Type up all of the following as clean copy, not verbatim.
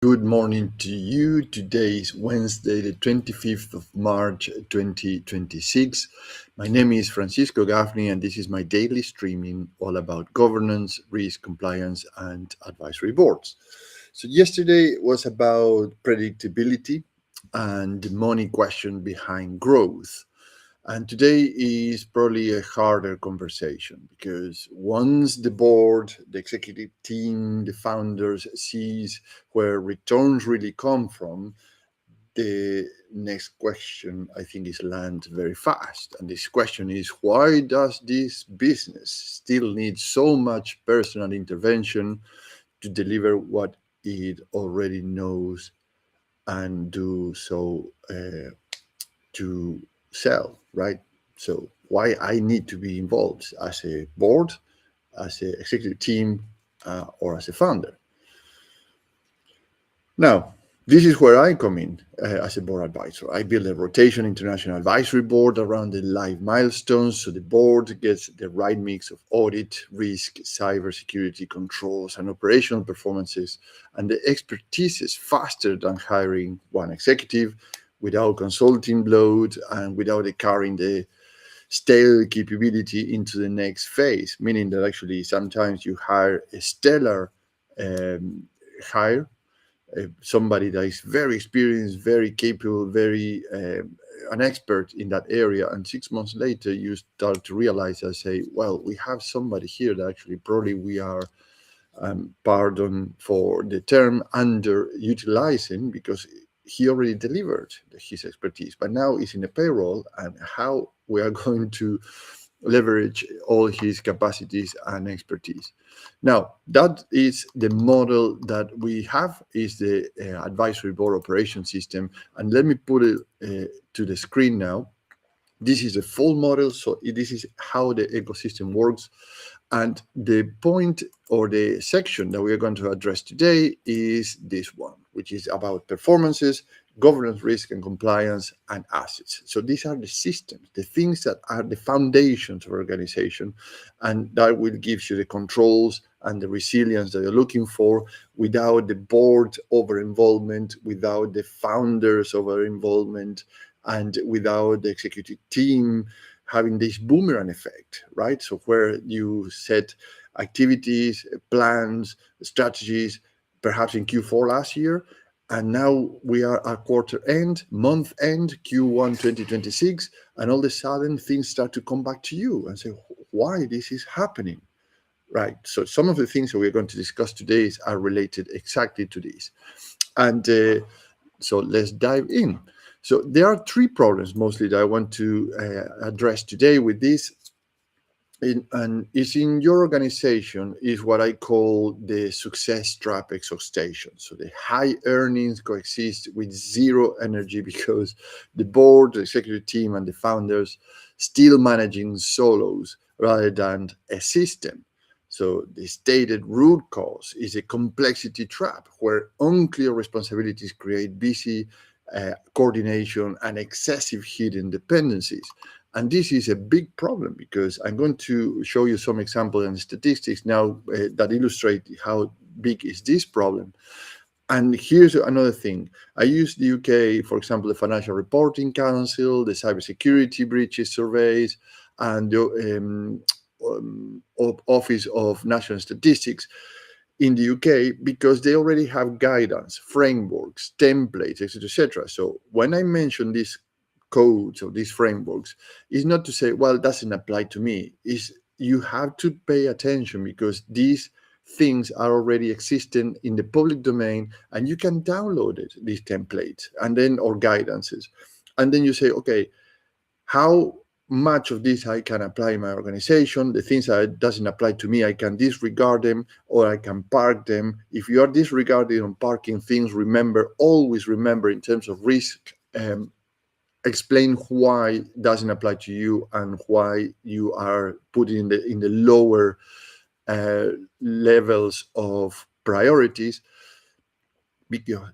Good morning to you. Today is Wednesday, the 25th of March, 2026. My name is Francisco Gaffney, and this is my daily streaming all about governance, risk, compliance, and advisory boards. So, yesterday was about predictability and the money question behind growth. And today is probably a harder conversation because once the board, the executive team, the founders sees where returns really come from, the next question I think is land very fast. And this question is, why does this business still need so much personal intervention to deliver what it already knows and do so to sell, right? So why I need to be involved as a board, as an executive team, or as a founder. Now, this is where I come in as a board advisor. I build a rotation international advisory board around the live milestones so the board gets the right mix of audit, risk, cybersecurity controls, and operational performances, and the expertise is faster than hiring one executive without consulting load and without carrying the stale capability into the next phase, meaning that actually sometimes you hire a stellar um, hire, somebody that is very experienced, very capable, very an expert in that area, and 6 months later you start to realize and say, well, we have somebody here that actually probably we are pardon for the term, underutilizing because he already delivered his expertise, but now he's in a payroll, and how we are going to leverage all his capacities and expertise. Now, that is the model that we have, is the advisory board operation system. And let me put it to the screen now. This is a full model, so this is how the ecosystem works. And the point or the section that we are going to address today is this one, which is about performances, governance, risk, and compliance, and assets. So these are the systems, the things that are the foundations of organization, and that will give you the controls and the resilience that you're looking for without the board over involvement, without the founders over involvement, and without the executive team having this boomerang effect, right? So where you set activities, plans, strategies, perhaps in Q4 last year, and now we are at quarter end, month end, Q1 2026, and all of a sudden things start to come back to you and say, why this is happening, right? So some of the things that we're going to discuss today are related exactly to this. And so let's dive in. So there are three problems mostly that I want to address today with this. And is in your organization is what I call the success trap exhaustion. So the high earnings coexist with zero energy because the board, the executive team, and the founders still managing solos rather than a system. So the stated root cause is a complexity trap where unclear responsibilities create busy coordination and excessive hidden dependencies. And this is a big problem because I'm going to show you some examples and statistics now that illustrate how big is this problem. And here's another thing. I use the UK, for example, the Financial Reporting Council, the Cybersecurity Breaches Surveys, and the Office of National Statistics in the UK because they already have guidance, frameworks, templates, etc., etc. So when I mention these codes or these frameworks, it's not to say, well, it doesn't apply to me. Is you have to pay attention because these things are already existing in the public domain, and you can download it, these templates, and then or guidances, and then you say, okay, how much of this I can apply in my organization. The things that doesn't apply to me, I can disregard them or I can park them. If you are disregarding or parking things, remember, always remember in terms of risk, explain why it doesn't apply to you and why you are put in the lower levels of priorities,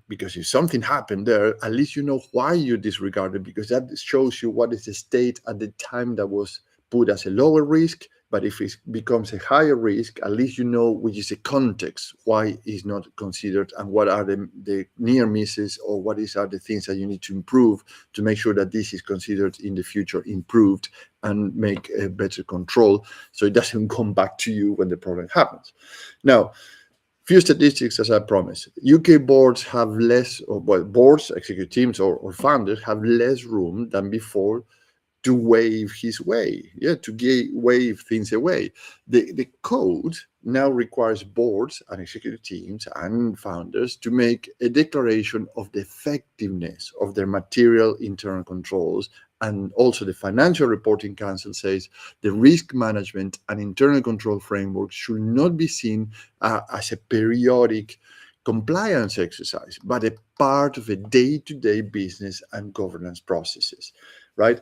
because if something happened there, at least you know why you disregarded, because that shows you what is the state at the time that was put as a lower risk But if it becomes a higher risk, at least you know which is the context, why it's not considered, and what are the near misses, or what are the things that you need to improve to make sure that this is considered in the future improved and make a better control, so it doesn't come back to you when the problem happens. Now, few statistics, as I promised. UK boards have less, or well, boards, executive teams, or founders have less room than before to wave his way, to wave things away. The code now requires boards and executive teams and founders to make a declaration of the effectiveness of their material internal controls. And also the Financial Reporting Council says the risk management and internal control framework should not be seen as a periodic compliance exercise, but a part of a day-to-day business and governance processes, right?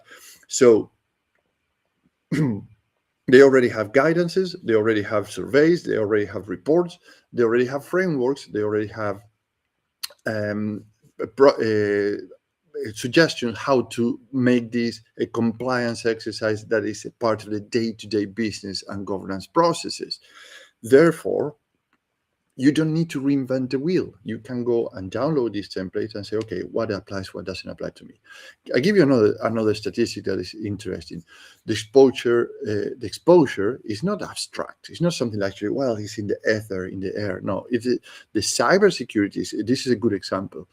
So they already have guidances, they already have surveys, they already have reports, they already have frameworks, they already have suggestions how to make this a compliance exercise that is a part of the day-to-day business and governance processes. Therefore, you don't need to reinvent the wheel. You can go and download these templates and say, okay, what applies, what doesn't apply to me. I give you another statistic that is interesting. The exposure is not abstract. It's not something like, well, it's in the ether, in the air. No, the cybersecurity. This is a good example.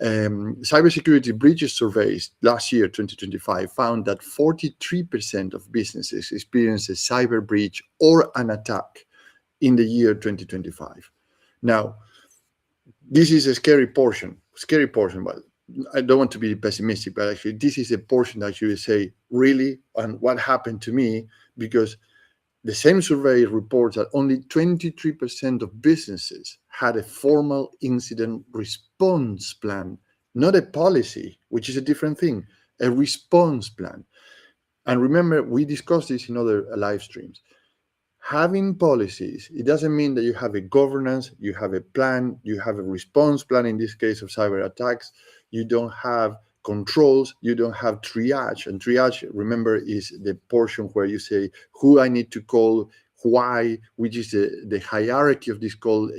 Cybersecurity breaches surveys last year, 2025, found that 43% of businesses experienced a cyber breach or an attack in the year 2025. Now, this is a scary portion, but I don't want to be pessimistic, but actually this is a portion that you say, really, and what happened to me? Because the same survey reports that only 23% of businesses had a formal incident response plan, not a policy, which is a different thing, a response plan. And remember, we discussed this in other live streams. Having policies, it doesn't mean that you have a governance, you have a plan, you have a response plan in this case of cyber attacks, you don't have controls, you don't have triage. And triage, remember, is the portion where you say who I need to call, why, which is the hierarchy of this call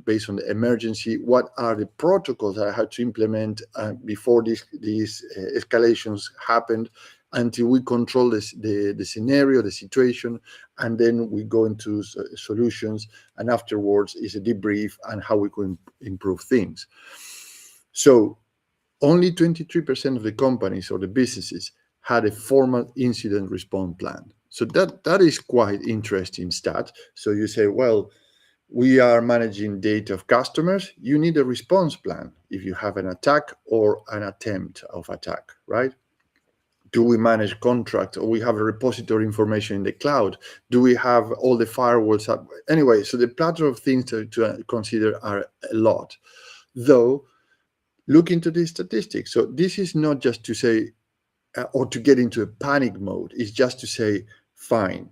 based on the emergency, what are the protocols I had to implement before these escalations happened, until we control the scenario, the situation, and then we go into solutions, and afterwards is a debrief and how we can improve things. So only 23% of the companies or the businesses had a formal incident response plan. So that is quite interesting stat. So you say, well, we are managing data of customers. You need a response plan if you have an attack or an attempt of attack, right? Do we manage contracts, or we have a repository information in the cloud? Do we have all the firewalls up? Anyway, so the plethora of things to consider are a lot. Though, look into these statistics. So this is not just to say, or to get into a panic mode. It's just to say, fine,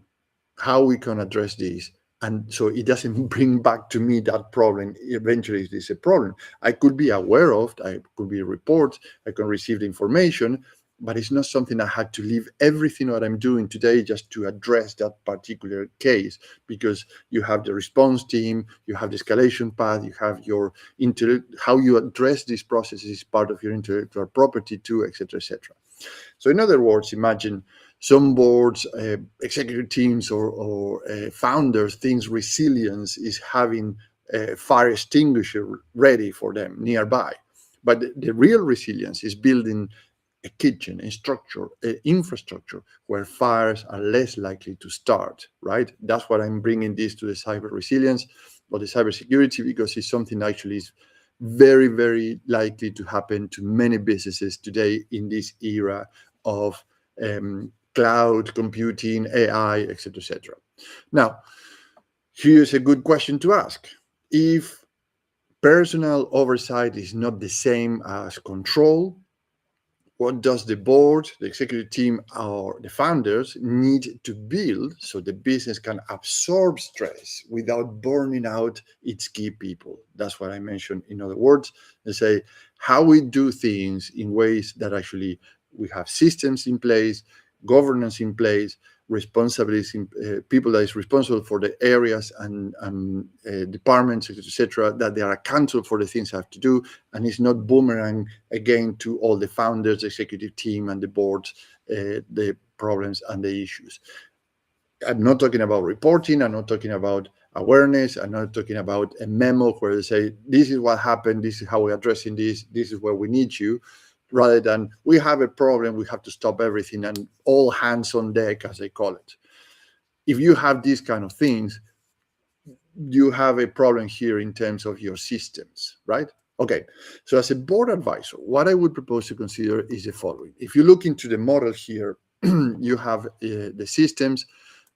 how we can address this. And so it doesn't bring back to me that problem. Eventually, it is a problem I could be aware of. I could be a report. I can receive the information, but it's not something I had to leave everything what I'm doing today just to address that particular case, because you have the response team, you have the escalation path, you have your how you address these processes is part of your intellectual property too, etc., etc. So in other words, imagine some boards, executive teams, or founders think resilience is having a fire extinguisher ready for them nearby. But the real resilience is building a kitchen, a structure, an infrastructure where fires are less likely to start, right? That's what I'm bringing this to the cyber resilience or the cybersecurity, because it's something that actually is very, very likely to happen to many businesses today in this era of cloud computing, AI, etc., etc. Now, here's a good question to ask. If personal oversight is not the same as control, what does the board, the executive team, or the founders need to build so the business can absorb stress without burning out its key people? That's what I mentioned. In other words, they say how we do things in ways that actually we have systems in place, governance in place, responsibilities, people that is responsible for the areas and departments, etc., that they are accountable for the things they have to do, and it's not boomerang again to all the founders, the executive team, and the board, the problems and the issues. I'm not talking about reporting. I'm not talking about awareness. I'm not talking about a memo where they say, this is what happened, this is how we're addressing this is where we need you, rather than we have a problem, we have to stop everything and all hands on deck, as they call it. If you have these kind of things, you have a problem here in terms of your systems, right? Okay, so as a board advisor, what I would propose to consider is the following. If you look into the model here, you have the systems,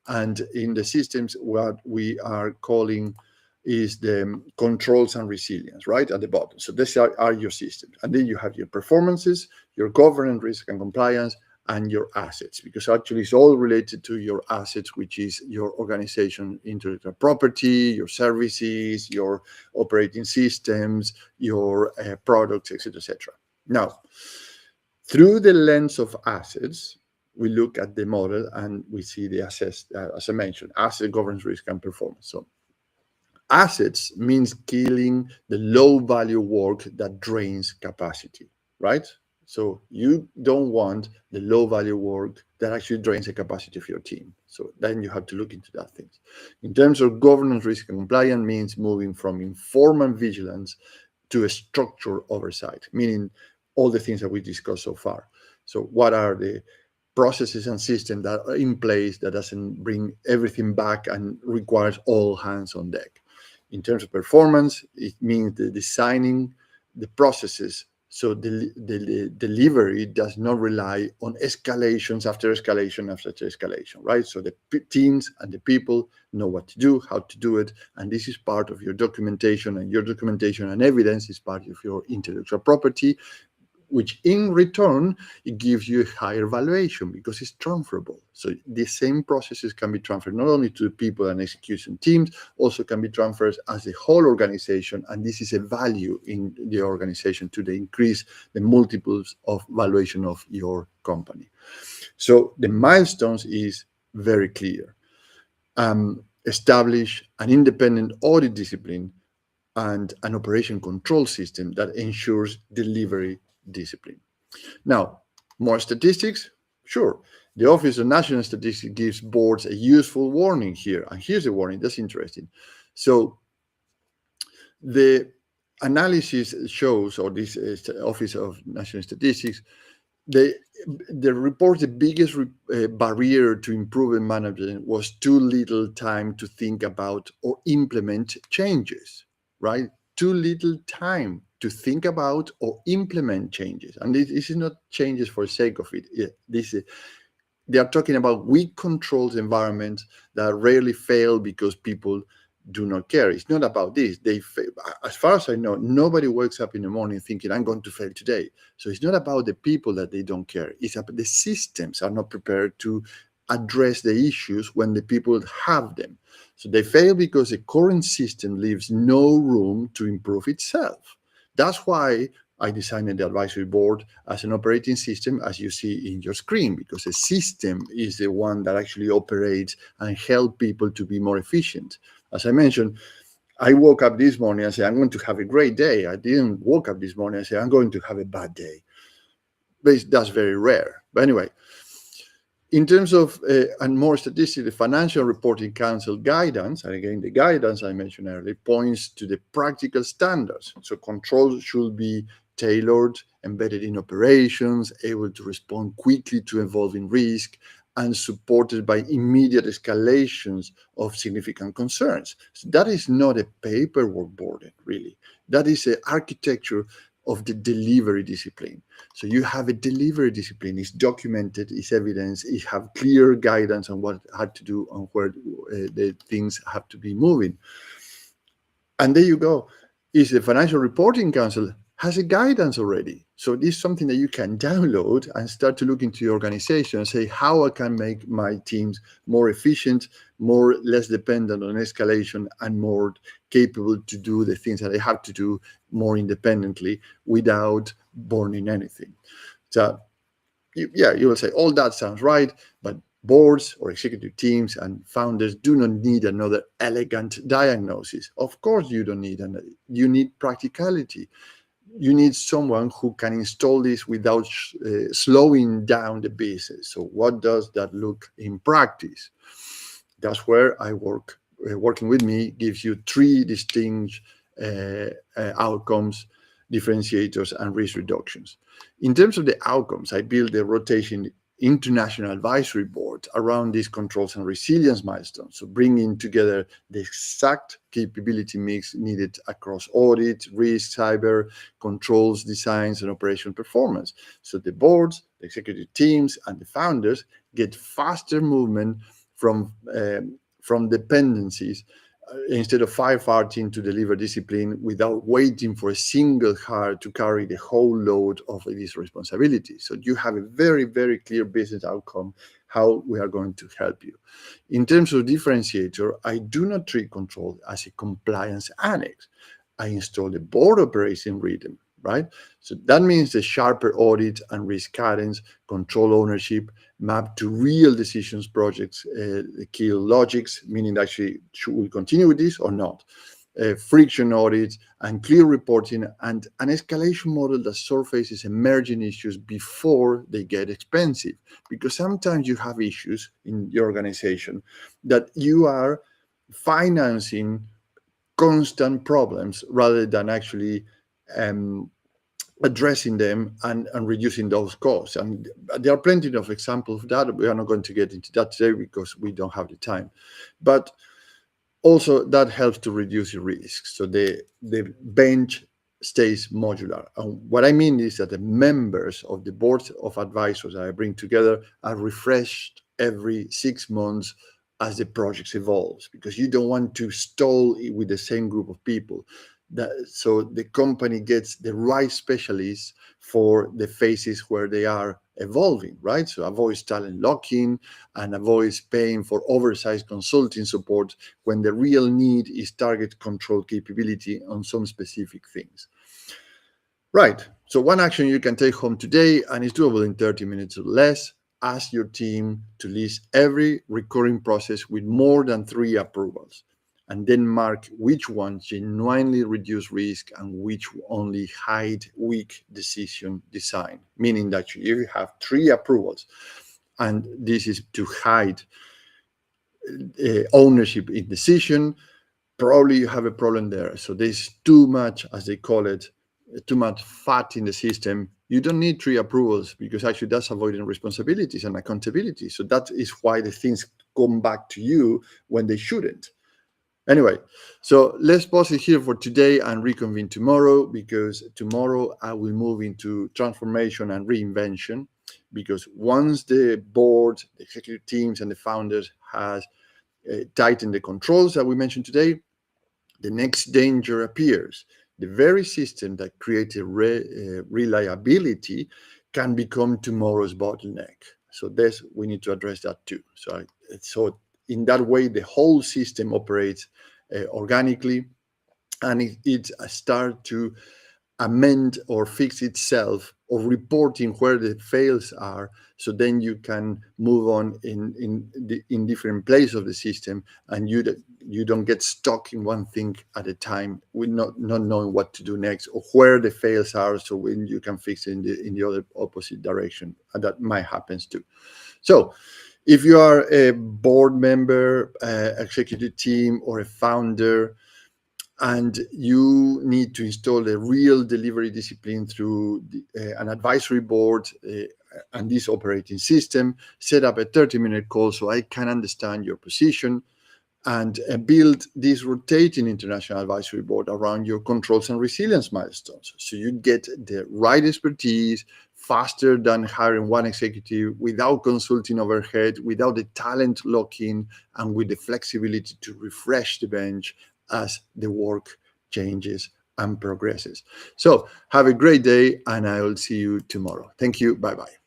and in the systems, what we are calling is the controls and resilience, right at the bottom. So these are your systems. And then you have your performances, your governance, risk and compliance, and your assets, because actually it's all related to your assets, which is your organization, intellectual property, your services, your operating systems, your products, etc., etc. Now, through the lens of assets, we look at the model and we see the assets, as I mentioned, asset, governance, risk, and performance. So assets means killing the low value work that drains capacity, right? So you don't want the low value work that actually drains the capacity of your team. So then you have to look into that things. In terms of governance, risk, and compliance means moving from informal vigilance to a structured oversight, meaning all the things that we discussed so far. So what are the processes and systems that are in place that doesn't bring everything back and requires all hands on deck? In terms of performance, it means the designing the processes so the delivery does not rely on escalations after escalation after escalation, right? So the teams and the people know what to do, how to do it, and this is part of your documentation, and your documentation and evidence is part of your intellectual property, which in return, it gives you a higher valuation because it's transferable. So the same processes can be transferred not only to the people and execution teams, also can be transferred as a whole organization. And this is a value in the organization to increase the multiples of valuation of your company. So the milestones is very clear. Establish an independent audit discipline and an operation control system that ensures delivery discipline. Now, more statistics? Sure. The Office of National Statistics gives boards a useful warning here. And here's a warning, that's interesting. So the analysis shows, or this Office of National Statistics, the report, the biggest barrier to improving management was too little time to think about or implement changes, right? Too little time to think about or implement changes. And this is not changes for the sake of it. They are talking about weak controls environments that rarely fail because people do not care. It's not about this. As far as I know, nobody wakes up in the morning thinking, I'm going to fail today. So it's not about the people that they don't care. It's about the systems are not prepared to address the issues when the people have them. So they fail because the current system leaves no room to improve itself. That's why I designed the advisory board as an operating system, as you see in your screen, because the system is the one that actually operates and helps people to be more efficient. As I mentioned, I woke up this morning and said, I'm going to have a great day. I didn't wake up this morning and say, I'm going to have a bad day. But that's very rare. But anyway, in terms of, and more statistically, the Financial Reporting Council guidance, and again, the guidance I mentioned earlier, points to the practical standards. So controls should be tailored, embedded in operations, able to respond quickly to evolving risk, and supported by immediate escalations of significant concerns. So that is not a paperwork board, really. That is an architecture of the delivery discipline. So you have a delivery discipline, it's documented, it's evidence, it have clear guidance on what had to do, on where the things have to be moving. And there you go. Is the Financial Reporting Council has a guidance already. So this is something that you can download and start to look into your organization and say, how I can make my teams more efficient, less dependent on escalation, and more capable to do the things that they have to do more independently without burning anything. So you will say, all that sounds right, but Boards or executive teams and founders do not need another elegant diagnosis. Of course, you don't need another. You need practicality. You need someone who can install this without slowing down the business. So, what does that look in practice? That's where I work. Working with me gives you three distinct outcomes, differentiators, and risk reductions. In terms of the outcomes, I build a rotation international advisory board around these controls and resilience milestones. So bringing together the exact capability mix needed across audit, risk, cyber, controls, designs, and operation performance. So the boards, the executive teams, and the founders get faster movement from dependencies instead of firefighting to deliver discipline without waiting for a single hire to carry the whole load of this responsibility. So you have a very, very clear business outcome, how we are going to help you. In terms of differentiator, I do not treat control as a compliance annex. I install the board operating rhythm, right? So that means the sharper audit and risk cadence, control ownership, map to real decisions projects, the key logics, meaning actually should we continue with this or not? Friction audits and clear reporting and an escalation model that surfaces emerging issues before they get expensive. Because sometimes you have issues in your organization that you are financing constant problems rather than actually addressing them and reducing those costs. And there are plenty of examples of that. We are not going to get into that today because we don't have the time. But also that helps to reduce the risk. So the bench stays modular. And what I mean is that the members of the board of advisors that I bring together are refreshed every 6 months as the project evolves, because you don't want to stall with the same group of people. So the company gets the right specialists for the phases where they are evolving, right? So avoids talent locking and avoids paying for oversized consulting support when the real need is target control capability on some specific things. Right. So one action you can take home today, and it's doable in 30 minutes or less, ask your team to list every recurring process with more than 3 approvals, and then mark which ones genuinely reduce risk and which only hide weak decision design, meaning that you have 3 approvals, and this is to hide ownership in decision. Probably you have a problem there. So there's too much, as they call it, too much fat in the system. You don't need 3 approvals because actually that's avoiding responsibilities and accountability. So that is why the things come back to you when they shouldn't. Anyway, so let's pause it here for today and reconvene tomorrow, because tomorrow I will move into transformation and reinvention, because once the board, the executive teams, and the founders has tightened the controls that we mentioned today, the next danger appears. The very system that created reliability can become tomorrow's bottleneck. So this, we need to address that too. So in that way, the whole system operates organically, and it starts to amend or fix itself, or reporting where the fails are, so then you can move on in different places of the system, and you don't get stuck in one thing at a time with not knowing what to do next or where the fails are, so when you can fix it in the other opposite direction. And that might happen too. So if you are a board member, executive team, or a founder, and you need to install a real delivery discipline through an advisory board and this operating system, set up a 30-minute call so I can understand your position, and build this rotating international advisory board around your controls and resilience milestones. So you get the right expertise faster than hiring one executive, without consulting overhead, without the talent lock-in, and with the flexibility to refresh the bench as the work changes and progresses. So have a great day, and I will see you tomorrow. Thank you. Bye-bye.